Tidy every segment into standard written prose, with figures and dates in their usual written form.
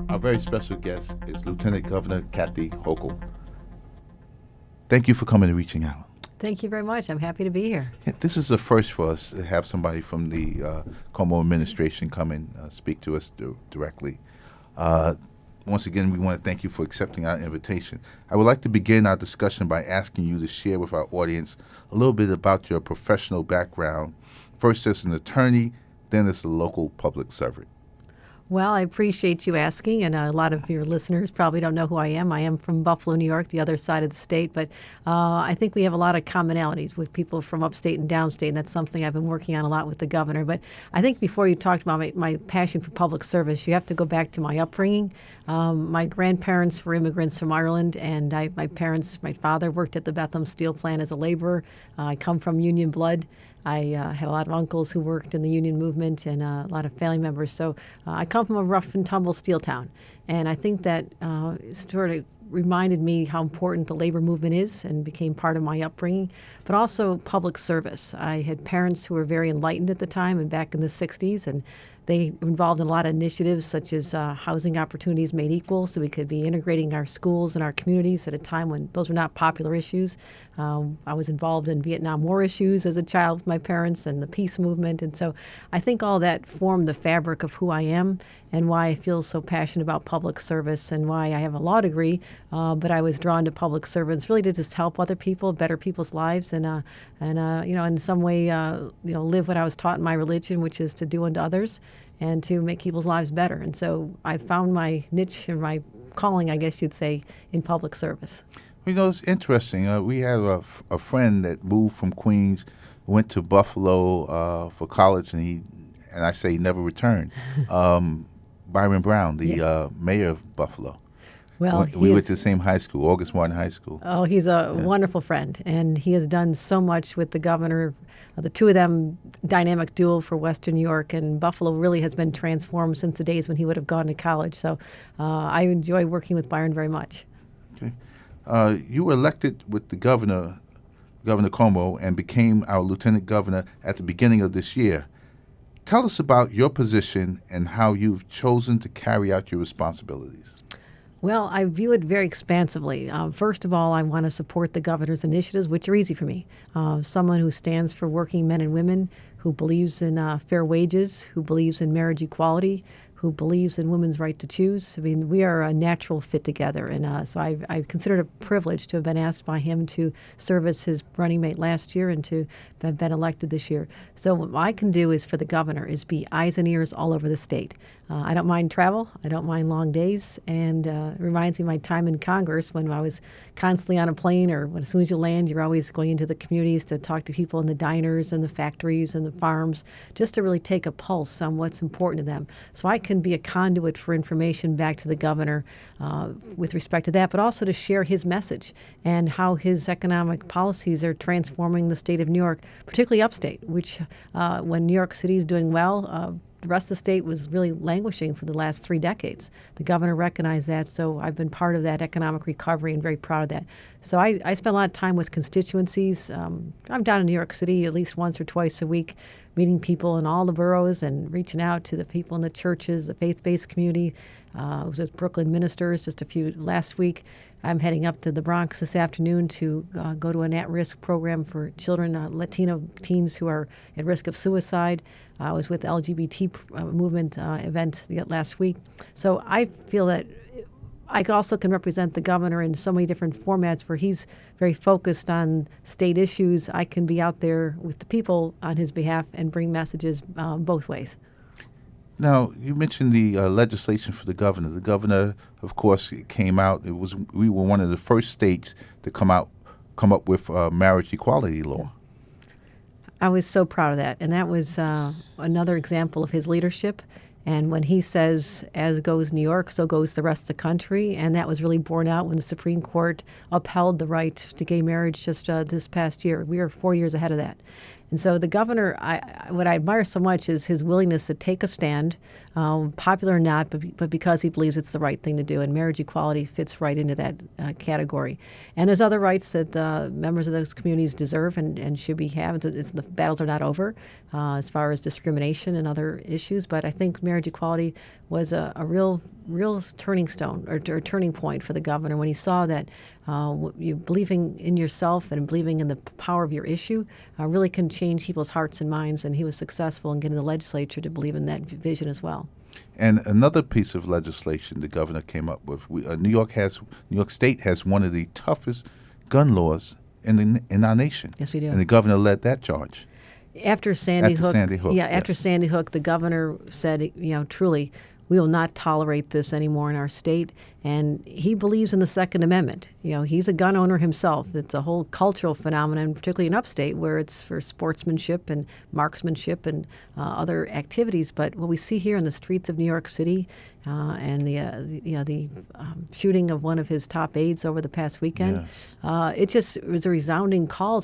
Our very special guest is Lieutenant Governor Kathy Hochul. Thank you for coming and reaching out. Thank you very much. I'm happy to be here. This is a first for us to have somebody from the Como administration come and speak to us directly. Once again, we want to thank you for accepting our invitation. I would like to begin our discussion by asking you to share with our audience a little bit about your professional background, first as an attorney, then as a local public servant. Well, I appreciate you asking, and a lot of your listeners probably don't know who I am. I am from Buffalo, New York, the other side of the state, but I think we have a lot of commonalities with people from upstate and downstate, and that's something I've been working on a lot with the governor. But I think before you talked about my passion for public service, you have to go back to my upbringing. My grandparents were immigrants from Ireland, and my father worked at the Bethlehem Steel Plant as a laborer. I come from union blood. I had a lot of uncles who worked in the union movement and a lot of family members. So I come from a rough and tumble steel town. And I think that sort of reminded me how important the labor movement is and became part of my upbringing, but also public service. I had parents who were very enlightened at the time and back in the 60s, and they were involved in a lot of initiatives such as housing opportunities made equal, so we could be integrating our schools and our communities at a time when those were not popular issues. I was involved in Vietnam War issues as a child with my parents and the peace movement. And so I think all that formed the fabric of who I am and why I feel so passionate about public service and why I have a law degree. But I was drawn to public service really to just help other people, better people's lives, and in some way, live what I was taught in my religion, which is to do unto others and to make people's lives better. And so I found my niche and my calling, I guess you'd say, in public service. It's interesting. We have a friend that moved from Queens, went to Buffalo for college, and I say never returned. Byron Brown, the mayor of Buffalo. Well, we went to the same high school, August Martin High School. Oh, he's a wonderful friend, and he has done so much with the governor. The two of them, dynamic duo for Western New York, and Buffalo really has been transformed since the days when he would have gone to college. So I enjoy working with Byron very much. Okay. You were elected with the Governor Como, and became our lieutenant governor at the beginning of this year. Tell us about your position and how you've chosen to carry out your responsibilities. Well, I view it very expansively. First of all, I want to support the governor's initiatives, which are easy for me. Someone who stands for working men and women, who believes in fair wages, who believes in marriage equality, who believes in women's right to choose. I mean, we are a natural fit together. And so I consider it a privilege to have been asked by him to serve as his running mate last year and to have been elected this year. So what I can do is for the governor is be eyes and ears all over the state. I don't mind travel. I don't mind long days. And it reminds me of my time in Congress when I was constantly on a plane, or as soon as you land, you're always going into the communities to talk to people in the diners and the factories and the farms, just to really take a pulse on what's important to them. So I can be a conduit for information back to the governor with respect to that, but also to share his message and how his economic policies are transforming the state of New York, particularly upstate, which when New York City is doing well, the rest of the state was really languishing for the last 3 decades. The governor recognized that, so I've been part of that economic recovery and very proud of that. So I spend a lot of time with constituencies. I'm down in New York City at least once or twice a week, meeting people in all the boroughs and reaching out to the people in the churches, the faith-based community. I was with Brooklyn ministers just last week. I'm heading up to the Bronx this afternoon to go to an at-risk program for children, Latino teens who are at risk of suicide. I was with the LGBT movement event last week. So I feel that I also can represent the governor in so many different formats where he's very focused on state issues. I can be out there with the people on his behalf and bring messages both ways. Now, you mentioned the legislation for the governor. The governor, of course, came out. We were one of the first states to come up with marriage equality law. I was so proud of that, and that was another example of his leadership. And when he says, as goes New York, so goes the rest of the country, and that was really borne out when the Supreme Court upheld the right to gay marriage just this past year. We are 4 years ahead of that. And so the governor, what I admire so much is his willingness to take a stand, popular or not, but because he believes it's the right thing to do. And marriage equality fits right into that category. And there's other rights that members of those communities deserve and should be have. The battles are not over as far as discrimination and other issues. But I think marriage equality was a real turning stone or turning point for the governor when he saw that you believing in yourself and believing in the power of your issue really can change people's hearts and minds. And he was successful in getting the legislature to believe in that vision as well. And another piece of legislation the governor came up with: New York State has one of the toughest gun laws in our nation. Yes, we do. And the governor led that charge. After Sandy Hook, yes. Sandy Hook, the governor said, truly, we will not tolerate this anymore in our state. And he believes in the Second Amendment. He's a gun owner himself. It's a whole cultural phenomenon, particularly in upstate, where it's for sportsmanship and marksmanship and other activities. But what we see here in the streets of New York City and the shooting of one of his top aides over the past weekend, it just was a resounding call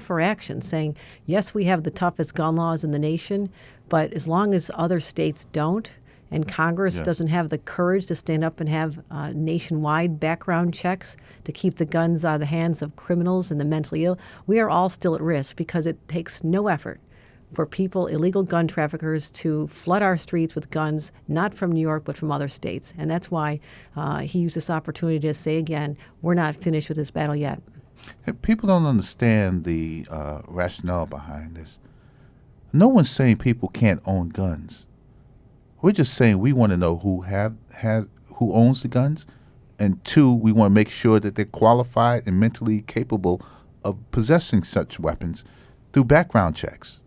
for action, saying, yes, we have the toughest gun laws in the nation, but as long as other states don't, and Congress doesn't have the courage to stand up and have nationwide background checks to keep the guns out of the hands of criminals and the mentally ill, we are all still at risk because it takes no effort for illegal gun traffickers, to flood our streets with guns, not from New York, but from other states. And that's why he used this opportunity to say again, we're not finished with this battle yet. People don't understand the rationale behind this. No one's saying people can't own guns. We're just saying we want to know who owns the guns, and two, we want to make sure that they're qualified and mentally capable of possessing such weapons through background checks.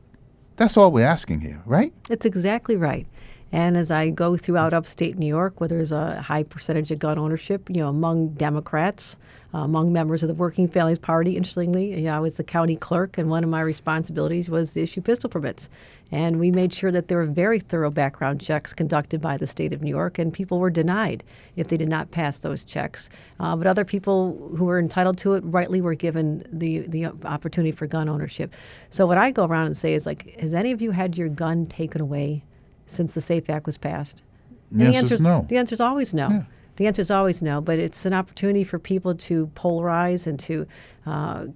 That's all we're asking here, right? It's exactly right. And as I go throughout upstate New York, where there's a high percentage of gun ownership, among Democrats, among members of the Working Families Party, interestingly, I was the county clerk, and one of my responsibilities was to issue pistol permits. And we made sure that there were very thorough background checks conducted by the state of New York, and people were denied if they did not pass those checks. But other people who were entitled to it rightly were given the opportunity for gun ownership. So what I go around and say is, has any of you had your gun taken away since the SAFE Act was passed? The answer is no. The answer is always no. Yeah. The answer is always no, but it's an opportunity for people to polarize and to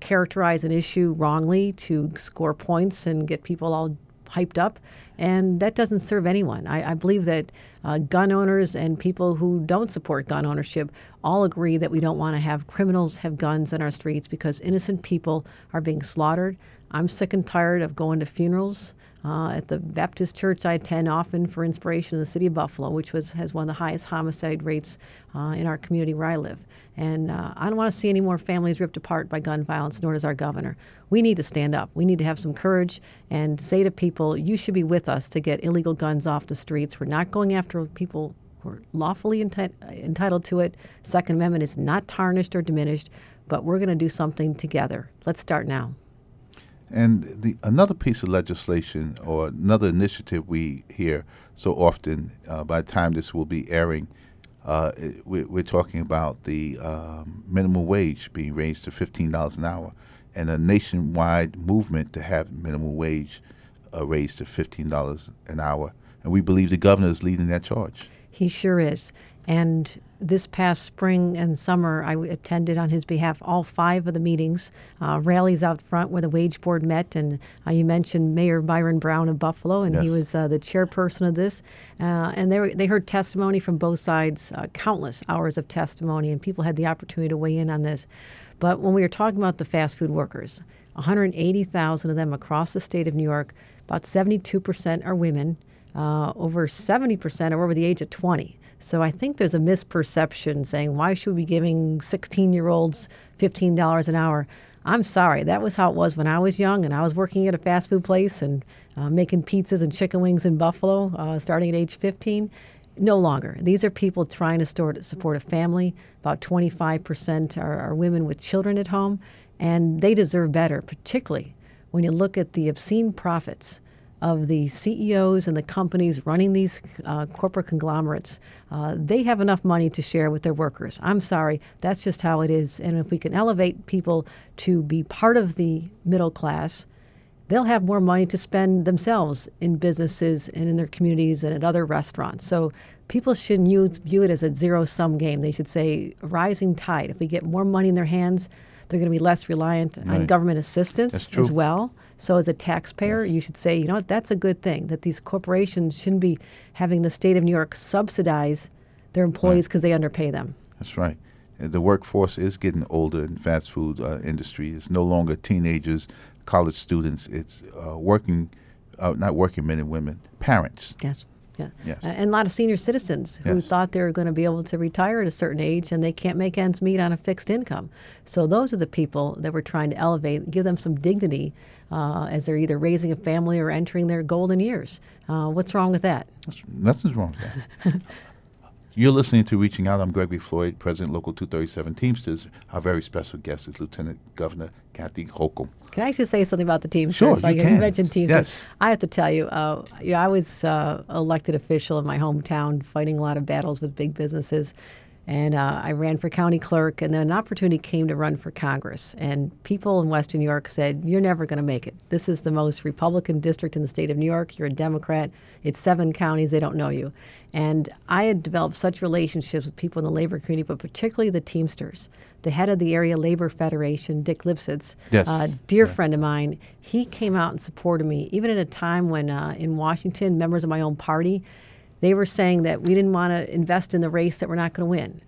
characterize an issue wrongly, to score points and get people all hyped up, and that doesn't serve anyone. I believe that gun owners and people who don't support gun ownership all agree that we don't want to have criminals have guns in our streets because innocent people are being slaughtered. I'm sick and tired of going to funerals at the Baptist church I attend often for inspiration in the city of Buffalo, which has one of the highest homicide rates in our community where I live. And I don't want to see any more families ripped apart by gun violence, nor does our governor. We need to stand up. We need to have some courage and say to people, you should be with us to get illegal guns off the streets. We're not going after people who are lawfully entitled to it. Second Amendment is not tarnished or diminished, but we're going to do something together. Let's start now. And another piece of legislation or another initiative we hear so often, by the time this will be airing, we're talking about the minimum wage being raised to $15 an hour, and a nationwide movement to have minimum wage raised to $15 an hour. And we believe the governor is leading that charge. He sure is. And this past spring and summer, I attended on his behalf all 5 of the meetings, rallies out front where the wage board met. And you mentioned Mayor Byron Brown of Buffalo, and yes. He was the chairperson of this. And they heard testimony from both sides, countless hours of testimony, and people had the opportunity to weigh in on this. But when we were talking about the fast food workers, 180,000 of them across the state of New York, about 72% are women, over 70% are over the age of 20. So I think there's a misperception saying, why should we be giving 16-year-olds $15 an hour? I'm sorry. That was how it was when I was young and I was working at a fast food place and making pizzas and chicken wings in Buffalo starting at age 15. No longer. These are people trying to support a family. About 25% are women with children at home, and they deserve better, particularly when you look at the obscene profits of the CEOs and the companies running these corporate conglomerates. They have enough money to share with their workers. I'm sorry, that's just how it is. And if we can elevate people to be part of the middle class, they'll have more money to spend themselves in businesses and in their communities and at other restaurants. So people shouldn't view it as a zero-sum game. They should say a rising tide. If we get more money in their hands, they're going to be less reliant on Right. government assistance That's true. as well. So as a taxpayer, you should say, you know what, that's a good thing, that these corporations shouldn't be having the state of New York subsidize their employees because they underpay them. That's right. The workforce is getting older in fast food industry. It's no longer teenagers, college students. It's not working men and women, parents. Yes. Yeah. Yes. And a lot of senior citizens who Yes. thought they were going to be able to retire at a certain age and they can't make ends meet on a fixed income. So those are the people that we're trying to elevate, give them some dignity as they're either raising a family or entering their golden years. What's wrong with that? Nothing's wrong with that. You're listening to Reaching Out. I'm Gregory Floyd, President Local 237 Teamsters. Our very special guest is Lieutenant Governor Kathy Hochul. Can I actually say something about the Teamsters? Sure, Like, you can. mentioned Teamsters. Yes. I have to tell you, I was elected official in my hometown, fighting a lot of battles with big businesses. And I ran for county clerk, and then an opportunity came to run for Congress. And people in Western New York said, you're never going to make it. This is the most Republican district in the state of New York. You're a Democrat. It's 7 counties. They don't know you. And I had developed such relationships with people in the labor community, but particularly the Teamsters. The head of the Area Labor Federation, Dick Lipsitz, Yes. dear friend of mine, he came out and supported me, even at a time when in Washington, members of my own party, they were saying that we didn't want to invest in the race that we're not going to win.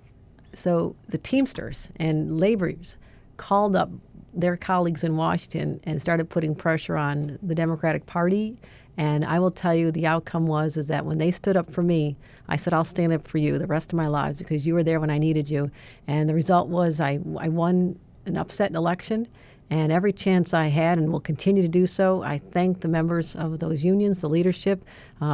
So the Teamsters and laborers called up their colleagues in Washington and started putting pressure on the Democratic Party. And I will tell you, the outcome is that when they stood up for me, I said, I'll stand up for you the rest of my life because you were there when I needed you. And the result was I won an upset election. And every chance I had, and will continue to do so, I thank the members of those unions, the leadership,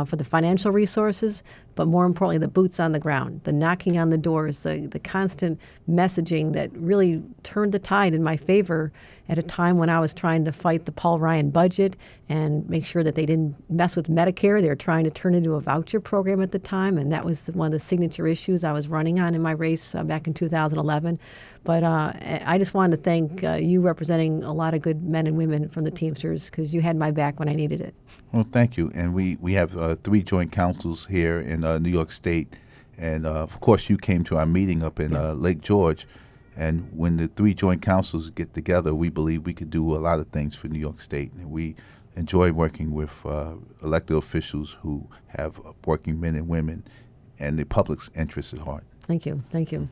for the financial resources, but more importantly, the boots on the ground, the knocking on the doors, the constant messaging that really turned the tide in my favor at a time when I was trying to fight the Paul Ryan budget and make sure that they didn't mess with Medicare. They were trying to turn it into a voucher program at the time, and that was one of the signature issues I was running on in my race back in 2011. But I just wanted to thank you representing a lot of good men and women from the Teamsters because you had my back when I needed it. Well, thank you. And we have 3 joint councils here in New York State. And, of course, you came to our meeting up in Lake George. And when the 3 joint councils get together, we believe we could do a lot of things for New York State. And we enjoy working with elected officials who have working men and women and the public's interests at heart. Thank you. Thank you.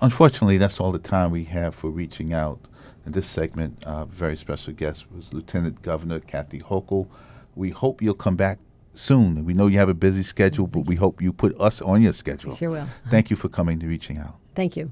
Unfortunately, that's all the time we have for Reaching Out. In this segment, our very special guest was Lieutenant Governor Kathy Hochul. We hope you'll come back soon. We know you have a busy schedule, but we hope you put us on your schedule. Sure will. Thank you for coming to Reaching Out. Thank you.